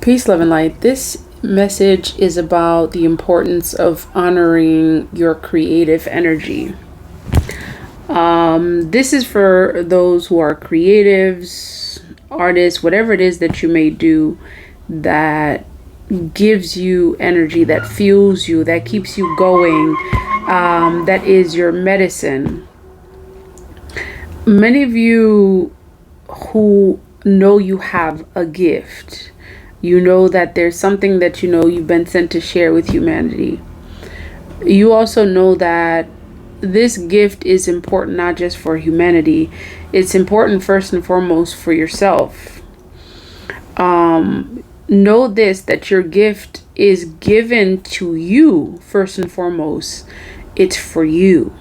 Peace, love, and light. This message is about the importance of honoring your creative energy. This is for those who are creatives, artists, whatever it is that you may do that gives you energy, that fuels you, that keeps you going, that is your medicine. Many of you who know you have a gift, you know that there's something that you know you've been sent to share with humanity. You also know that this gift is important not just for humanity, it's important first and foremost for yourself. Know this, that your gift is given to you first and foremost. It's for you.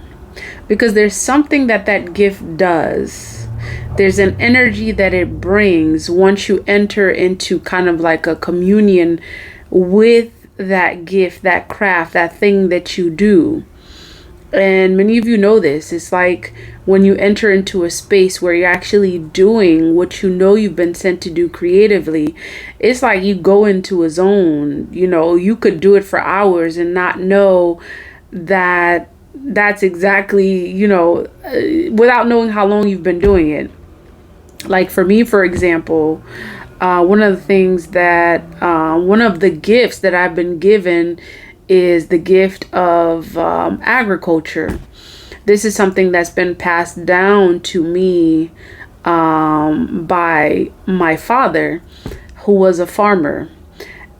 Because there's something that that gift does. There's an energy that it brings once you enter into kind of like a communion with that gift, that craft, that thing that you do. And many of you know this. It's like when you enter into a space where you're actually doing what you know you've been sent to do creatively. It's like you go into a zone. You know, you could do it for hours and not know that that's exactly, without knowing how long you've been doing it. Like for me, for example, one of the gifts that I've been given is the gift of agriculture. This is something that's been passed down to me by my father, who was a farmer.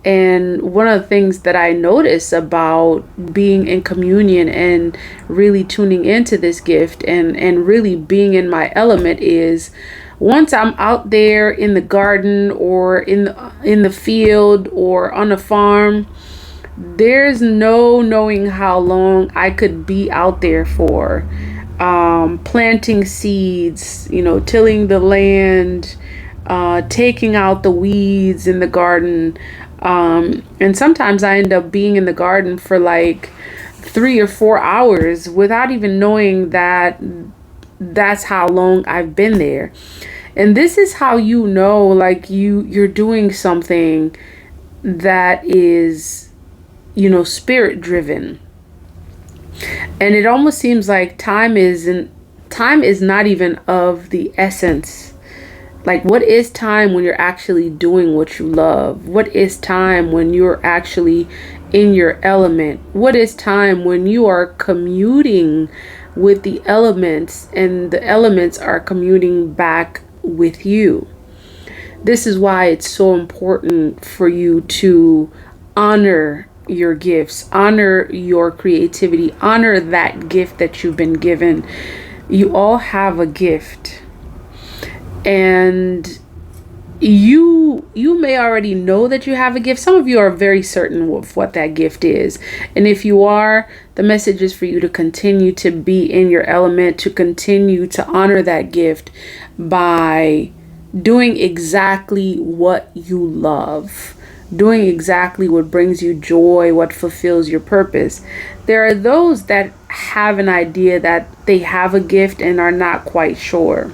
And one of the things that I notice about being in communion and really tuning into this gift and really being in my element is once I'm out there in the garden or in the field or on a farm, there's no knowing how long I could be out there for, planting seeds, tilling the land, taking out the weeds in the garden. And sometimes I end up being in the garden for like 3 or 4 hours without even knowing that that's how long I've been there. And this is how you know, like you're doing something that is, spirit driven. And it almost seems like time is not even of the essence. Like, what is time when you're actually doing what you love? What is time when you're actually in your element? What is time when you are commuting with the elements and the elements are commuting back with you? This is why it's so important for you to honor your gifts, honor your creativity, honor that gift that you've been given. You all have a gift. And you may already know that you have a gift. Some of you are very certain of what that gift is. And if you are, the message is for you to continue to be in your element, to continue to honor that gift by doing exactly what you love, doing exactly what brings you joy, what fulfills your purpose. There are those that have an idea that they have a gift and are not quite sure.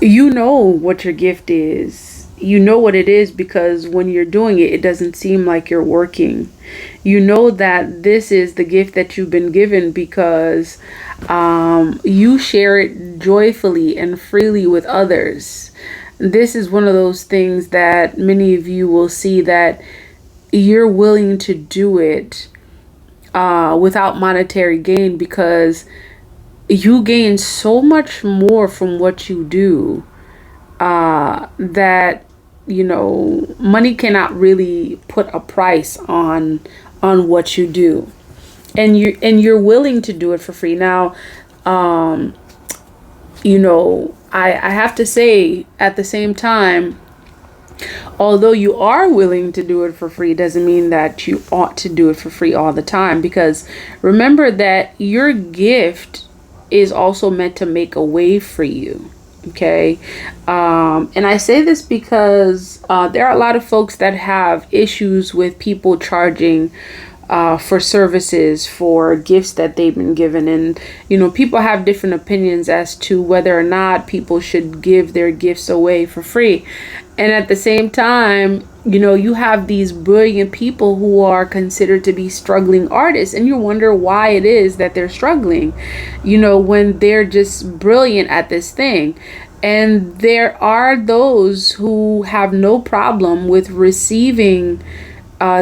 You know what your gift is. You know what it is because when you're doing it, it doesn't seem like you're working. You know that this is the gift that you've been given because you share it joyfully and freely with others. This is one of those things that many of you will see that you're willing to do it without monetary gain because you gain so much more from what you do that money cannot really put a price on what you do, and you're willing to do it for free. Now, I have to say at the same time, although you are willing to do it for free, doesn't mean that you ought to do it for free all the time, because remember that your gift is also meant to make a way for you. Okay. And I say this because there are a lot of folks that have issues with people charging for services, for gifts that they've been given. And, people have different opinions as to whether or not people should give their gifts away for free. And at the same time, you have these brilliant people who are considered to be struggling artists, and you wonder why it is that they're struggling, when they're just brilliant at this thing. And there are those who have no problem with receiving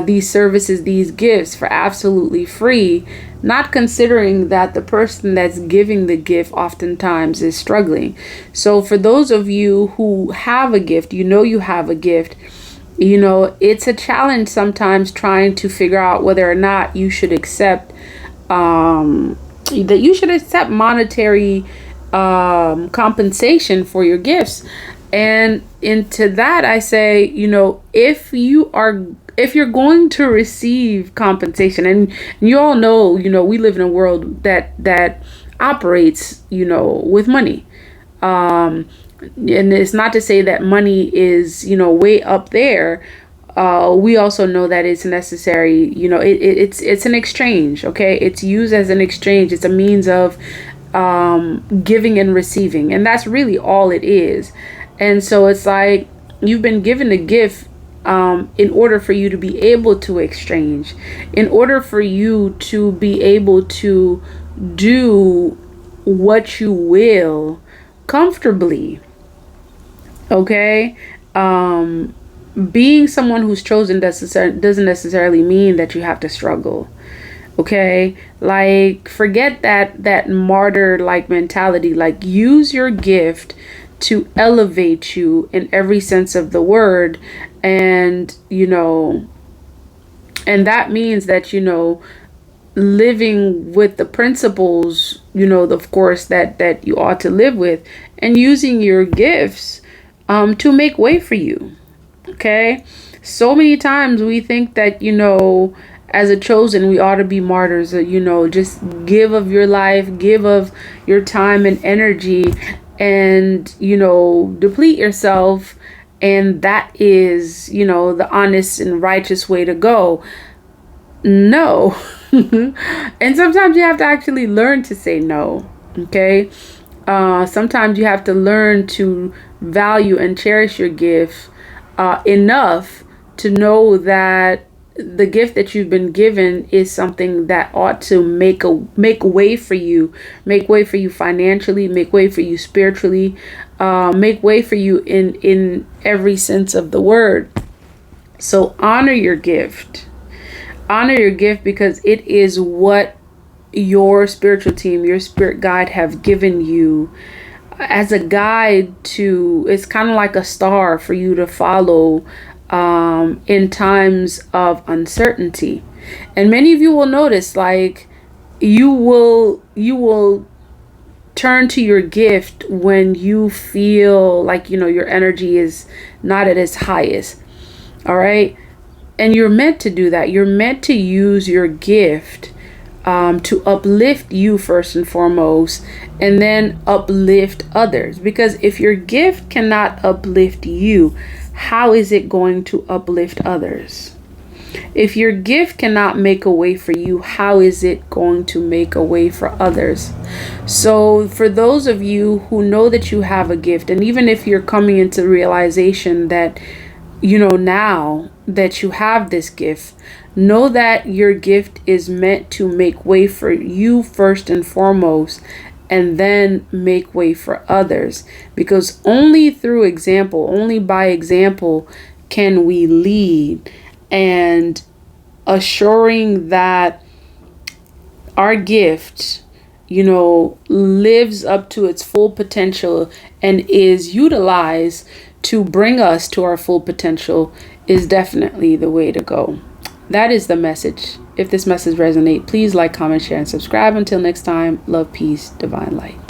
these services, these gifts for absolutely free, not considering that the person that's giving the gift oftentimes is struggling. So for those of you who have a gift, you have a gift, it's a challenge sometimes trying to figure out whether or not you should accept monetary compensation for your gifts. And into that I say, if you're going to receive compensation, and you all know, we live in a world that operates, with money. And it's not to say that money is, way up there. We also know that it's necessary, it's an exchange. Okay. It's used as an exchange. It's a means of giving and receiving. And that's really all it is. And so it's like you've been given a gift in order for you to be able to exchange, in order for you to be able to do what you will comfortably. Okay. Being someone who's chosen doesn't necessarily mean that you have to struggle. Okay. Like, forget that martyr like mentality. Like, use your gift to elevate you in every sense of the word. And, and that means that, living with the principles, of course, that you ought to live with, and using your gifts to make way for you. Okay. So many times we think that, as a chosen, we ought to be martyrs, just give of your life, give of your time and energy, and, deplete yourself. And that is, the honest and righteous way to go. No. And sometimes you have to actually learn to say no. Okay. Sometimes you have to learn to value and cherish your gift enough to know that the gift that you've been given is something that ought to make way for you financially, make way for you spiritually, make way for you in every sense of the word. So honor your gift. Honor your gift, because it is what your spiritual team, your spirit guide have given you as a guide to. It's kind of like a star for you to follow in times of uncertainty. And many of you will notice, like, you will turn to your gift when you feel like, your energy is not at its highest. All right. And you're meant to do that. You're meant to use your gift to uplift you first and foremost, and then uplift others. Because if your gift cannot uplift you, how is it going to uplift others? If your gift cannot make a way for you, how is it going to make a way for others? So for those of you who know that you have a gift, and even if you're coming into realization that, now that you have this gift, know that your gift is meant to make way for you first and foremost, and then make way for others. Because only through example, only by example, can we lead, and assuring that our gift, lives up to its full potential and is utilized to bring us to our full potential is definitely the way to go. That is the message. If this message resonates, please like, comment, share, and subscribe. Until next time, love, peace, divine light.